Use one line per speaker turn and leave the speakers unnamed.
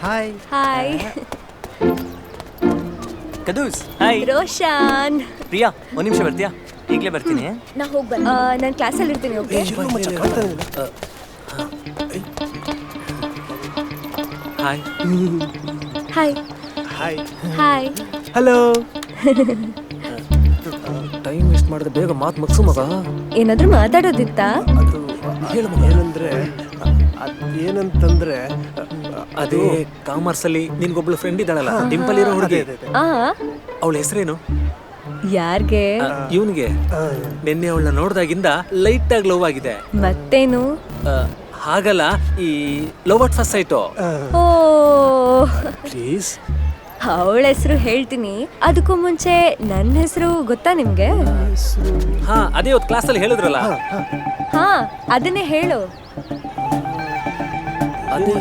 Hi
hi
ಕದೂಸ್ hi
Roshan.
Priya ಒಂದು ನಿಮಿಷ ಬರ್ತೀಯಾ? ಈಗಲೇ ಬರ್ತೀನಿ.
ನಾ ಹೋಗಿ ಬಂದ ನಾನು ಕ್ಲಾಸಲ್ಲಿ ಇರ್ತೀನಿ. Okay
hi
hi
hi
hi.
Hello. Time waste ಮಾಡಿದ್ರೆ ಬೇಗ ಮಾತು ಮುಗಿಸು ಮಗ.
ಏನಾದ್ರೂ ಮಾತಾಡೋದಿತ್ತಾ?
ಅದು ಏನಂದ್ರೆ ಏನಂತಂದ್ರೆ
ಅದೇ ಕಾಮರ್ಸ್ ಅಲ್ಲಿ ನಿನ್ಗೊಬ್ಳು ಫ್ರೆಂಡ್ ಇದ್ದಾಳಲ್ಲ, ಡಿಂಪಲ್ ಇರೋ ಹುಡುಗಿ,
ಆ
ಅವಳ ಹೆಸರೇನು?
ಯಾರ್ಗೆ?
ಇವನ್ಗೆ. ನಿನ್ನೆ ಅವಳನ್ನ ನೋಡ್ದಾಗಿಂದ ಲೈಟ್ ಆಗಿ ಲವ್ ಆಗಿದೆ.
ಮತ್ತೇನು?
ಹಾಗಲ್ಲ, ಈ ಲವ್ ಅಟ್ ಫಸ್ಟ್ ಸೈಟು.
ಓ,
ಪ್ಲೀಸ್.
ಅವಳ ಹೆಸರು ಹೇಳ್ತೀನಿ. ಅದಕ್ಕೂ ಮುಂಚೆ ನನ್ನ ಹೆಸರು ಗೊತ್ತಾ ನಿಮ್ಗೆ?
ಹಾ, ಅದೇ ಇವತ್ತು ಕ್ಲಾಸಲ್ಲಿ ಹೇಳಿದ್ರಲ್ಲ.
ಹಾ, ಅದನ್ನೇ ಹೇಳು.
ಅದೇ